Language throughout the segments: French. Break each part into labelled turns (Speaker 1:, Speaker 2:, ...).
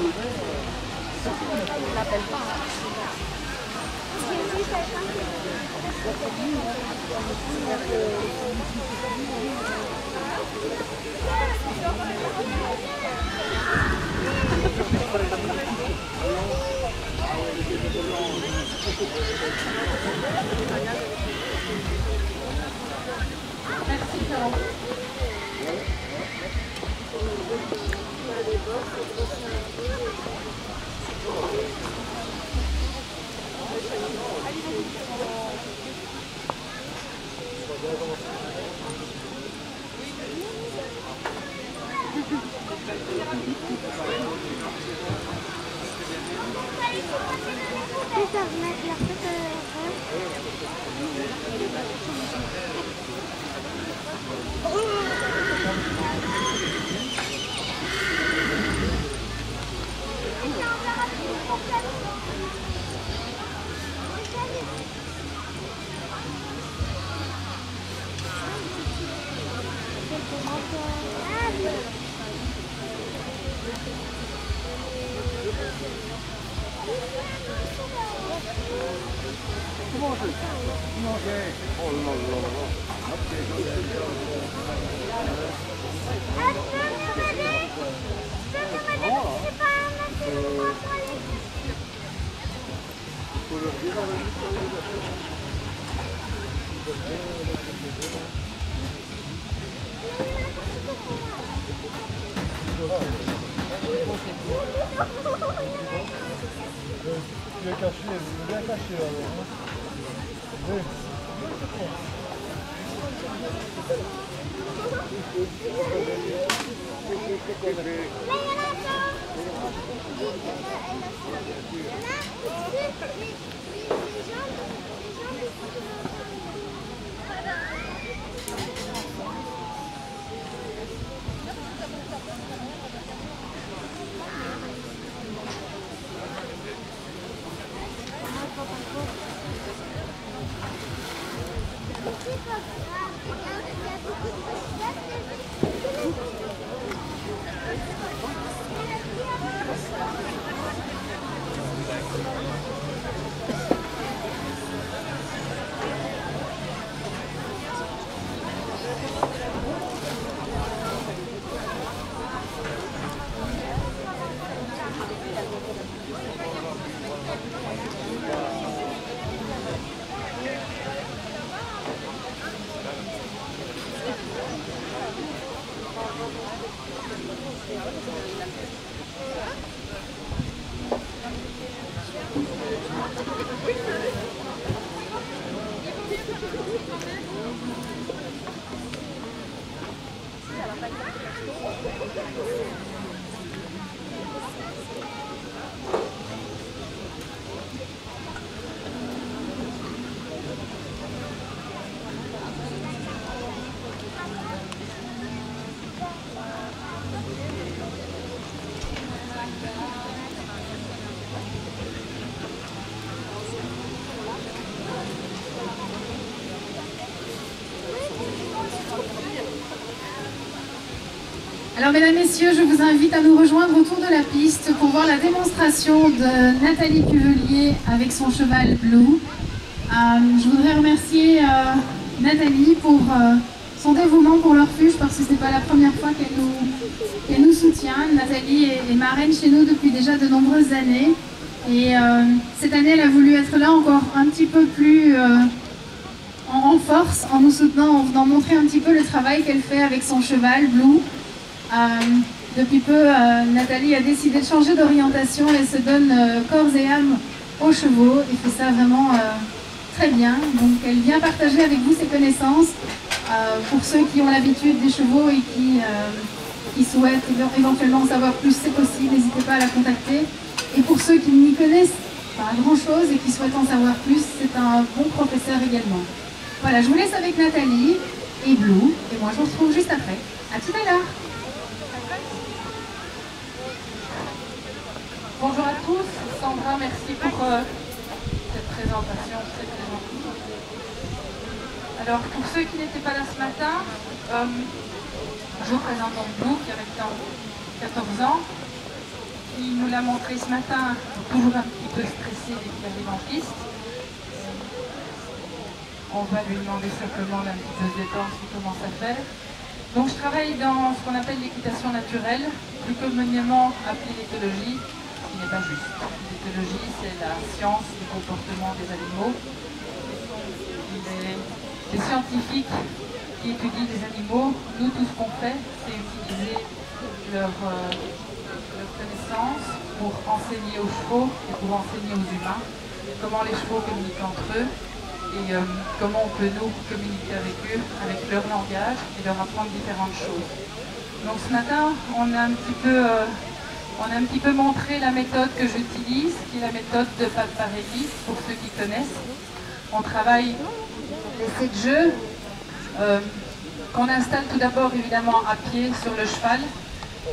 Speaker 1: On l'appelle pas. Merci Florent.
Speaker 2: Tu l'as caché, bien caché alors. Oui.
Speaker 3: Alors mesdames, messieurs, je vous invite à nous rejoindre autour de la piste pour voir la démonstration de Nathalie Cuvelier avec son cheval Blue. Je voudrais remercier Nathalie pour son dévouement pour le refuge parce que ce n'est pas la première fois qu'elle nous soutient. Nathalie est marraine chez nous depuis déjà de nombreuses années et cette année elle a voulu être là encore un petit peu plus en force en nous soutenant, en venant montrer un petit peu le travail qu'elle fait avec son cheval Blue. Depuis peu, Nathalie a décidé de changer d'orientation et se donne corps et âme aux chevaux et fait ça vraiment très bien. Donc elle vient partager avec vous ses connaissances. Pour ceux qui ont l'habitude des chevaux et qui souhaitent éventuellement en savoir plus, c'est possible, n'hésitez pas à la contacter. Et pour ceux qui n'y connaissent pas grand chose et qui souhaitent en savoir plus, c'est un bon professeur également. Voilà, je vous laisse avec Nathalie et Blue et moi je vous retrouve juste après. À tout à l'heure.
Speaker 1: Bonjour à tous, Sandra, merci pour cette présentation très gentille. Alors pour ceux qui n'étaient pas là ce matin, je vous présente donc Blue qui a maintenant 14 ans. il nous l'a montré ce matin, toujours un petit peu stressé dès qu'il arrive en piste. On va lui demander simplement d'un petit peu se détendre ce qu'il commence à faire. Donc je travaille dans ce qu'on appelle l'équitation naturelle, plus communément appelée l'éthologie, ce qui n'est pas juste. L'éthologie, c'est la science du comportement des animaux. Les scientifiques qui étudient les animaux, nous tout ce qu'on fait, c'est utiliser leur connaissance pour enseigner aux chevaux et pour enseigner aux humains comment les chevaux communiquent entre eux et comment on peut nous communiquer avec eux, avec leur langage et leur apprendre différentes choses. Donc ce matin, on a un petit peu montré la méthode que j'utilise, qui est la méthode de Pat Parelli, pour ceux qui connaissent. On travaille les 7 jeux qu'on installe tout d'abord évidemment à pied sur le cheval.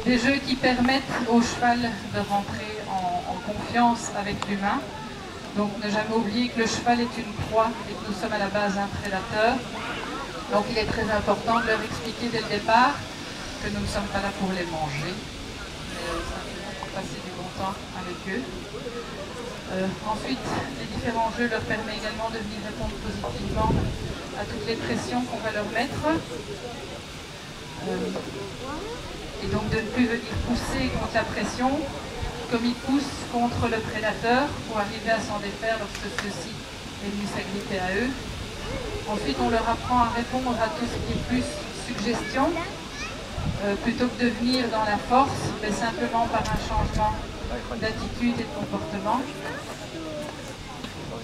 Speaker 1: Des jeux qui permettent au cheval de rentrer en confiance avec l'humain. Donc ne jamais oublier que le cheval est une proie et que nous sommes à la base un prédateur. Donc il est très important de leur expliquer dès le départ que nous ne sommes pas là pour les manger, mais simplement pour passer du bon temps avec eux. Ensuite, les différents jeux leur permettent également de venir répondre positivement à toutes les pressions qu'on va leur mettre. Et donc de ne plus venir pousser contre la pression, comme ils poussent contre le prédateur pour arriver à s'en défaire lorsque ceux-ci est venu s'agripper à eux. Ensuite, on leur apprend à répondre à tout ce qui est plus suggestion, plutôt que de venir dans la force, mais simplement par un changement d'attitude et de comportement.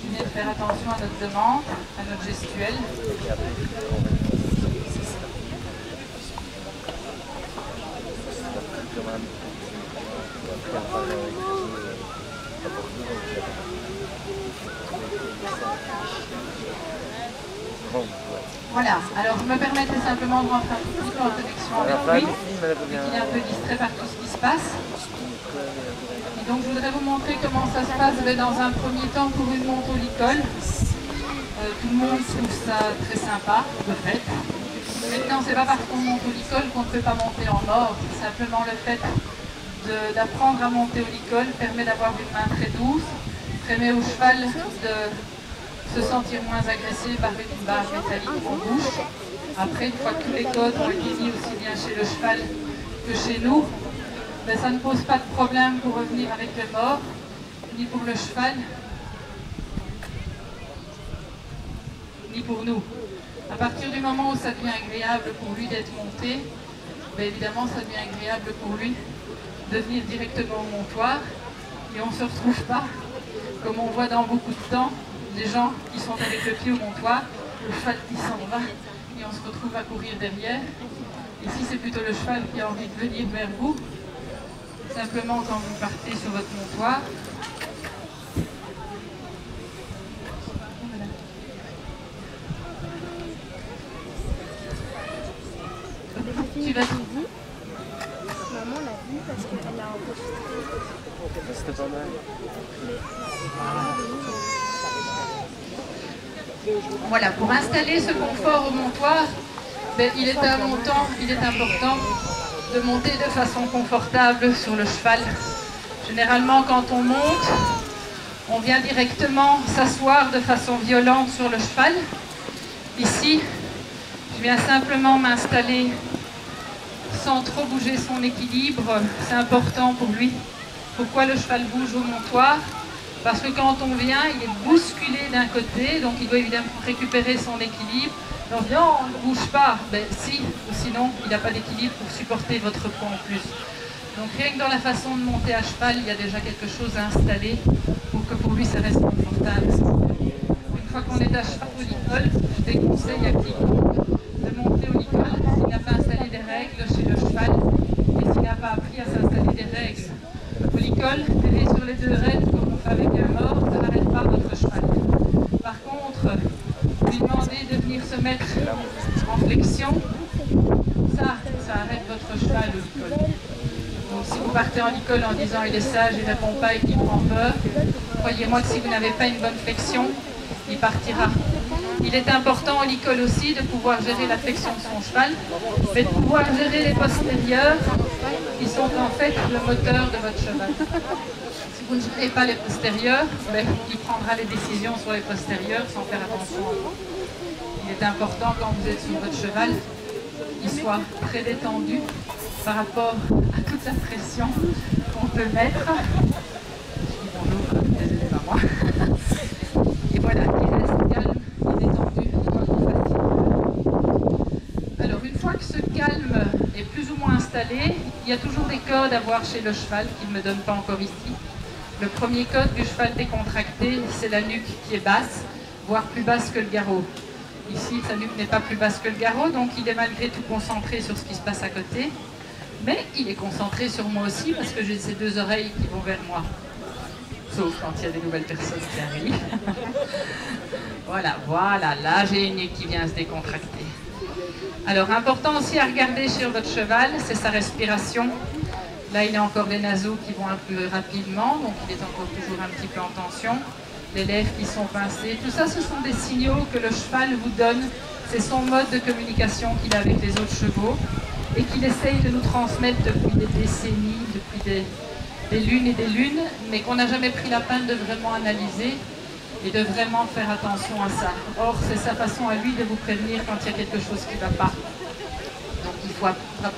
Speaker 1: Je viens de faire attention à notre demande, à notre gestuelle. Voilà, alors je me permettais simplement de rentrer un petit peu en connexion avec lui, il est un peu distrait par tout ce qui se passe. Et donc je voudrais vous montrer comment ça se passe dans un premier temps pour une montée au licol. Tout le monde trouve ça très sympa, de fait. Maintenant, c'est pas parce qu'on monte au licol qu'on ne peut pas monter en or. Simplement le fait d'apprendre à monter au licol permet d'avoir une main très douce, permet au cheval de se sentir moins agressé par une barre métallique en bouche. Après, une fois que tous les codes ont été mis aussi bien chez le cheval que chez nous, ben, ça ne pose pas de problème pour revenir avec le mort, ni pour le cheval, ni pour nous. À partir du moment où ça devient agréable pour lui d'être monté, ben évidemment ça devient agréable pour lui de venir directement au montoir et on ne se retrouve pas, comme on voit dans beaucoup de temps, des gens qui sont avec le pied au montoir, le cheval qui s'en va et on se retrouve à courir derrière. Ici c'est plutôt le cheval qui a envie de venir vers vous, simplement quand vous partez sur votre montoir. Tu vas tout dire.
Speaker 4: Maman l'a vu parce qu'elle l'a enregistré.
Speaker 2: C'était pas mal.
Speaker 1: Voilà, pour installer ce confort au montoir, ben, il est important de monter de façon confortable sur le cheval. Généralement, quand on monte, on vient directement s'asseoir de façon violente sur le cheval. Ici, je viens simplement m'installer sans trop bouger son équilibre. C'est important pour lui. Pourquoi le cheval bouge au montoir? Parce que quand on vient, il est bousculé d'un côté, donc il doit évidemment récupérer son équilibre. Donc non, on ne bouge pas. Ben si, ou sinon il n'a pas d'équilibre pour supporter votre poids en plus. Donc rien que dans la façon de monter à cheval, il y a déjà quelque chose à installer pour que pour lui ça reste confortable. Une fois qu'on est à cheval au licol, je déconseille à quiconque de monter au licol s'il n'a pas installé des règles chez le cheval et s'il n'a pas appris à s'installer des règles. Au licol, tenez sur les deux rênes comme on fait avec un mort, ça n'arrête pas votre cheval. Par contre, lui demander de venir se mettre en flexion, ça arrête votre cheval au licol. Donc si vous partez en licol en disant il est sage, il ne répond pas et qu'il prend peur, croyez-moi que si vous n'avez pas une bonne flexion, il partira. Il est important à l'école aussi de pouvoir gérer la flexion de son cheval, mais de pouvoir gérer les postérieurs qui sont en fait le moteur de votre cheval. Si vous ne gérez pas les postérieurs, il prendra les décisions sur les postérieurs sans faire attention à vous. Il est important quand vous êtes sur votre cheval qu'il soit très détendu par rapport à toute la pression qu'on peut mettre. Je dis bonjour, désolé, pas moi. Et voilà, il reste calme, il est détendu, quoi que vous fassiez. Alors une fois que ce calme est plus ou moins installé, il y a toujours des codes à voir chez le cheval qu'il ne me donne pas encore ici. Le premier code du cheval décontracté, c'est la nuque qui est basse, voire plus basse que le garrot. Ici, sa nuque n'est pas plus basse que le garrot, donc il est malgré tout concentré sur ce qui se passe à côté. Mais il est concentré sur moi aussi parce que j'ai ces deux oreilles qui vont vers moi. Sauf quand il y a des nouvelles personnes qui arrivent. Voilà, là j'ai une nuque qui vient se décontracter. Alors, important aussi à regarder sur votre cheval, c'est sa respiration. Là, il a encore les naseaux qui vont un peu rapidement, donc il est encore toujours un petit peu en tension. Les lèvres qui sont pincées, tout ça, ce sont des signaux que le cheval vous donne. C'est son mode de communication qu'il a avec les autres chevaux et qu'il essaye de nous transmettre depuis des décennies, depuis des lunes et des lunes, mais qu'on n'a jamais pris la peine de vraiment analyser et de vraiment faire attention à ça. Or, c'est sa façon à lui de vous prévenir quand il y a quelque chose qui ne va pas. Donc, il faut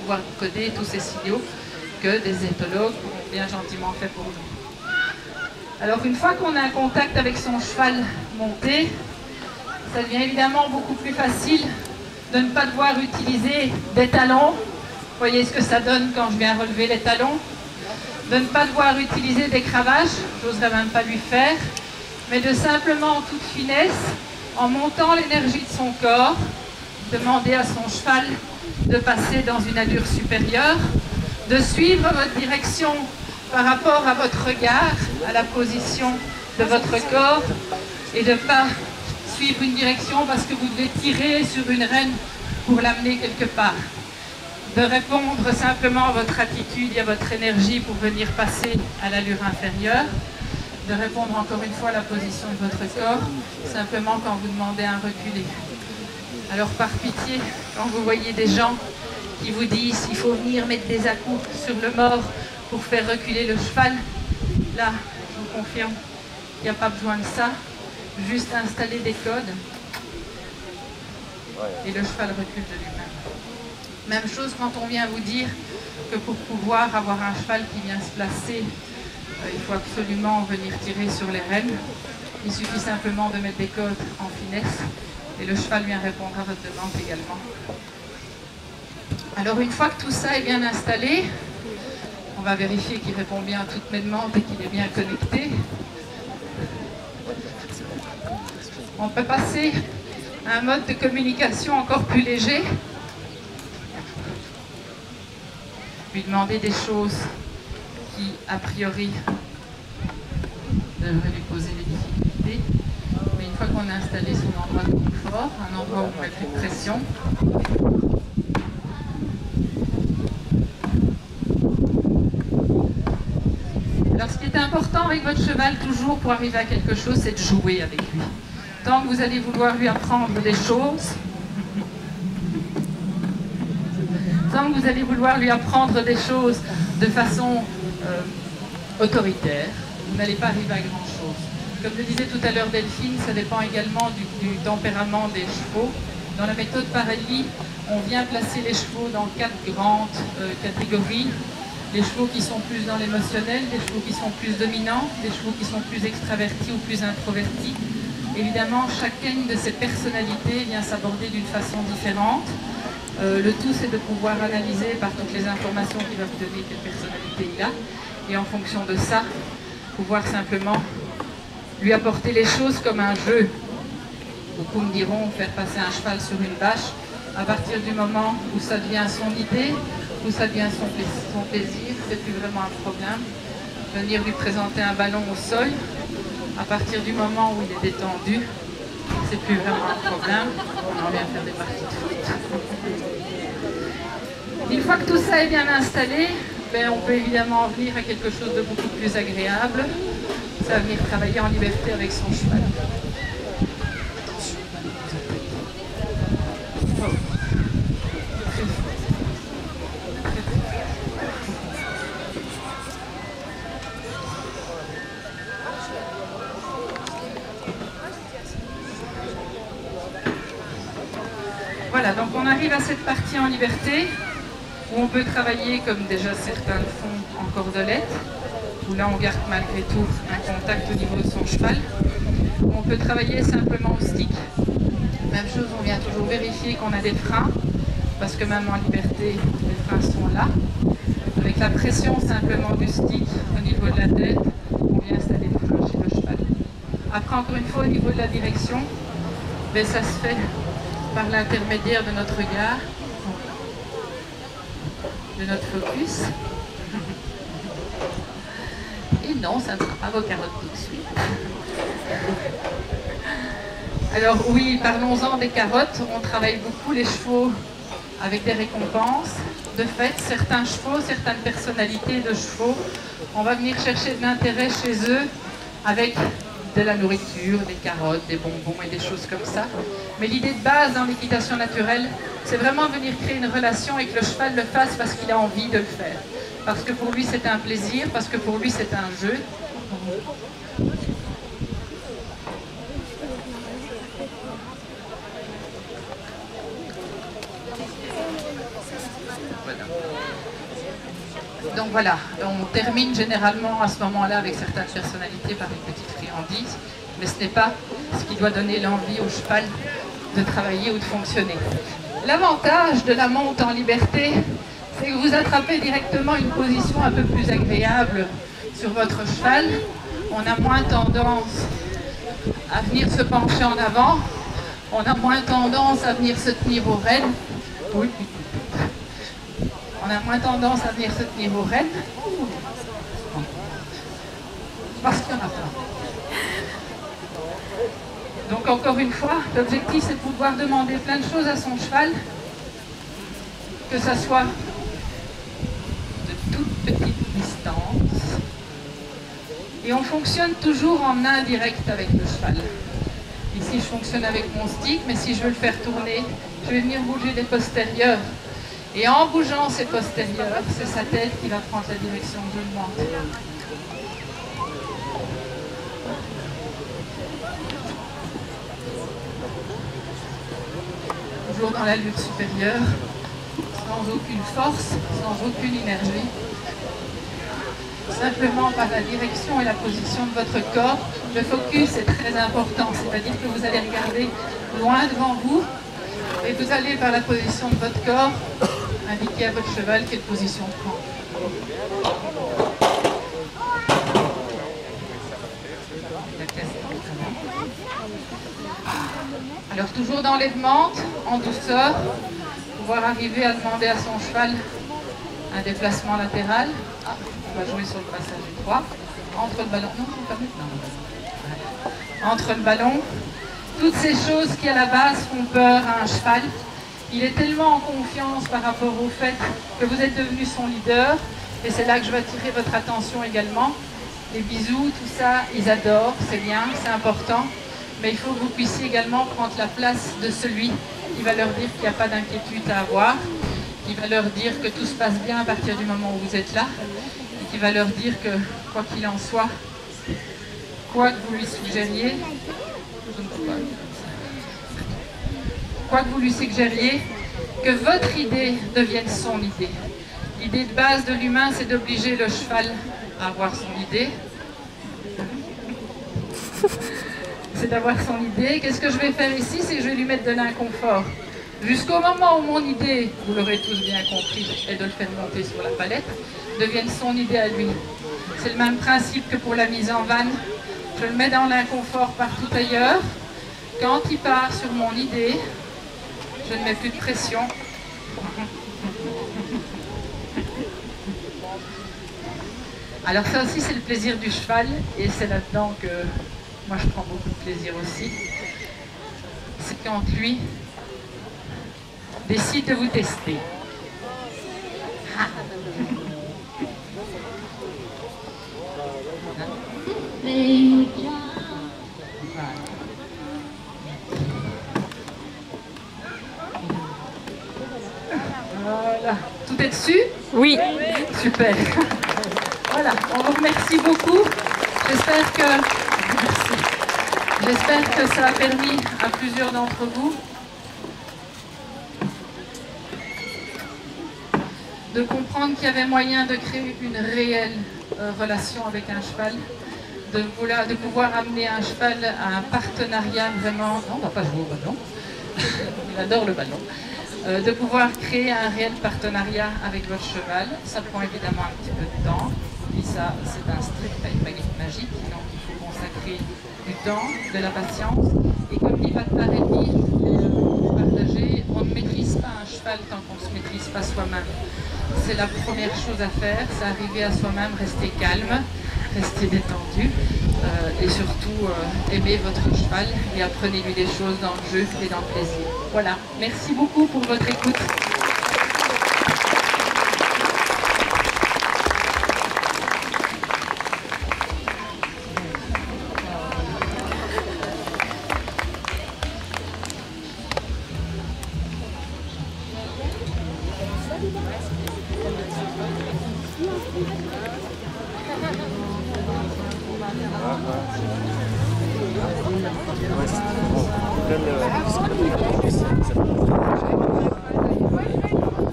Speaker 1: pouvoir coder tous ces signaux que des éthologues ont bien gentiment fait pour nous. Alors une fois qu'on a un contact avec son cheval monté, ça devient évidemment beaucoup plus facile de ne pas devoir utiliser des talons. Vous voyez ce que ça donne quand je viens relever les talons. De ne pas devoir utiliser des cravaches, j'oserais même pas lui faire, mais de simplement en toute finesse, en montant l'énergie de son corps, demander à son cheval de passer dans une allure supérieure, de suivre votre direction par rapport à votre regard, à la position de votre corps, et de ne pas suivre une direction parce que vous devez tirer sur une rêne pour l'amener quelque part. De répondre simplement à votre attitude et à votre énergie pour venir passer à l'allure inférieure. De répondre encore une fois à la position de votre corps, simplement quand vous demandez un reculer. Alors par pitié, quand vous voyez des gens qui vous disent qu'il faut venir mettre des à-coups sur le mors pour faire reculer le cheval, là, je vous confirme qu'il n'y a pas besoin de ça, juste installer des codes et le cheval recule de lui-même. Même chose quand on vient vous dire que pour pouvoir avoir un cheval qui vient se placer, il faut absolument venir tirer sur les rênes. Il suffit simplement de mettre des codes en finesse et le cheval vient répondre à votre demande également. Alors une fois que tout ça est bien installé, on va vérifier qu'il répond bien à toutes mes demandes et qu'il est bien connecté. On peut passer à un mode de communication encore plus léger. Lui demander des choses qui, a priori, devraient lui poser des difficultés. Mais une fois qu'on a installé son endroit de confort, un endroit où on met plus de pression, alors ce qui est important avec votre cheval toujours pour arriver à quelque chose, c'est de jouer avec lui. Tant que vous allez vouloir lui apprendre des choses, tant que vous allez vouloir lui apprendre des choses de façon autoritaire, vous n'allez pas arriver à grand chose. Comme le disait tout à l'heure Delphine, ça dépend également du tempérament des chevaux. Dans la méthode Parelli, on vient placer les chevaux dans 4 grandes catégories. Les chevaux qui sont plus dans l'émotionnel, les chevaux qui sont plus dominants, les chevaux qui sont plus extravertis ou plus introvertis. Évidemment, chacune de ces personnalités vient s'aborder d'une façon différente. Le tout, c'est de pouvoir analyser par toutes les informations qu'il va vous donner quelle personnalité il a. Et en fonction de ça, pouvoir simplement lui apporter les choses comme un jeu. Beaucoup me diront faire passer un cheval sur une bâche. À partir du moment où ça devient son idée, où ça devient son plaisir, c'est plus vraiment un problème. Venir lui présenter un ballon au sol, à partir du moment où il est détendu, c'est plus vraiment un problème. On en vient faire des parties de foot. Une fois que tout ça est bien installé, on peut évidemment en venir à quelque chose de beaucoup plus agréable. Ça va venir travailler en liberté avec son cheval. Attention, vous arrive à cette partie en liberté, où on peut travailler, comme déjà certains le font, en cordelette, où là on garde malgré tout un contact au niveau de son cheval. On peut travailler simplement au stick. Même chose, on vient toujours vérifier qu'on a des freins, parce que même en liberté, les freins sont là. Avec la pression simplement du stick au niveau de la tête, on vient installer le frein chez le cheval. Après, encore une fois, au niveau de la direction, ben, ça se fait par l'intermédiaire de notre regard, de notre focus. Et non, ça ne sera pas vos carottes tout de suite. Alors oui, parlons-en des carottes. On travaille beaucoup les chevaux avec des récompenses. De fait, certains chevaux, certaines personnalités de chevaux, on va venir chercher de l'intérêt chez eux avec de la nourriture, des carottes, des bonbons et des choses comme ça. Mais l'idée de base dans l'équitation naturelle, c'est vraiment venir créer une relation et que le cheval le fasse parce qu'il a envie de le faire. Parce que pour lui c'est un plaisir, parce que pour lui c'est un jeu. Donc voilà, on termine généralement à ce moment-là avec certaines personnalités par une petite friandise, mais ce n'est pas ce qui doit donner l'envie au cheval de travailler ou de fonctionner. L'avantage de la monte en liberté, c'est que vous attrapez directement une position un peu plus agréable sur votre cheval. On a moins tendance à venir se pencher en avant, on a moins tendance à venir se tenir aux rênes. Oui. On a moins tendance à venir se tenir aux rênes. Parce qu'il y en a plein. Donc encore une fois, l'objectif c'est de pouvoir demander plein de choses à son cheval, que ça soit de toute petite distance. Et on fonctionne toujours en indirect avec le cheval. Ici je fonctionne avec mon stick, mais si je veux le faire tourner, je vais venir bouger les postérieurs. Et en bougeant ses postérieurs, c'est sa tête qui va prendre la direction que je demande. Toujours dans la lutte supérieure, sans aucune force, sans aucune énergie. Simplement par la direction et la position de votre corps, le focus est très important. C'est-à-dire que vous allez regarder loin devant vous et vous allez par la position de votre corps indiquer à votre cheval quelle position prendre. Alors toujours dans les demandes, en douceur, pouvoir arriver à demander à son cheval un déplacement latéral. Ah, on va jouer sur le passage étroit. Entre le ballon, non, pas maintenant. Entre le ballon, toutes ces choses qui à la base font peur à un cheval. Il est tellement en confiance par rapport au fait que vous êtes devenu son leader, et c'est là que je vais attirer votre attention également. Les bisous, tout ça, ils adorent, c'est bien, c'est important, mais il faut que vous puissiez également prendre la place de celui qui va leur dire qu'il n'y a pas d'inquiétude à avoir, qui va leur dire que tout se passe bien à partir du moment où vous êtes là, et qui va leur dire que, quoi qu'il en soit, quoi que vous lui suggériez, que votre idée devienne son idée. L'idée de base de l'humain, c'est d'obliger le cheval à avoir son idée. C'est d'avoir son idée. Qu'est-ce que je vais faire ici? C'est que je vais lui mettre de l'inconfort. Jusqu'au moment où mon idée, vous l'aurez tous bien compris, est de le faire monter sur la palette, devienne son idée à lui. C'est le même principe que pour la mise en vanne. Je le mets dans l'inconfort partout ailleurs. Quand il part sur mon idée, je ne mets plus de pression. Alors ça aussi c'est le plaisir du cheval, et c'est là-dedans que moi je prends beaucoup de plaisir aussi. C'est quand lui décide de vous tester. Voilà. Tout est dessus?
Speaker 5: Oui.
Speaker 1: Super. Voilà, on vous remercie beaucoup. J'espère que ça a permis à plusieurs d'entre vous de comprendre qu'il y avait moyen de créer une réelle relation avec un cheval, de pouvoir amener un cheval à un partenariat vraiment... Non, on ne va pas jouer au ballon, il adore le ballon. De pouvoir créer un réel partenariat avec votre cheval. Ça prend évidemment un petit peu de temps, puis ça, c'est un strict baguette magique, donc il faut consacrer du temps, de la patience, et comme dit Pat Parelli, je voulais partager, on ne maîtrise pas un cheval tant qu'on ne se maîtrise pas soi-même. C'est la première chose à faire, c'est arriver à soi-même, rester calme, rester détendu, et surtout aimer votre cheval et apprenez-lui des choses dans le jeu et dans le plaisir. Voilà, merci beaucoup pour votre écoute.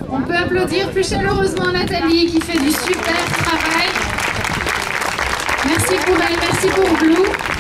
Speaker 3: On peut applaudir plus chaleureusement Nathalie qui fait du super travail. Merci pour elle, merci pour Blue.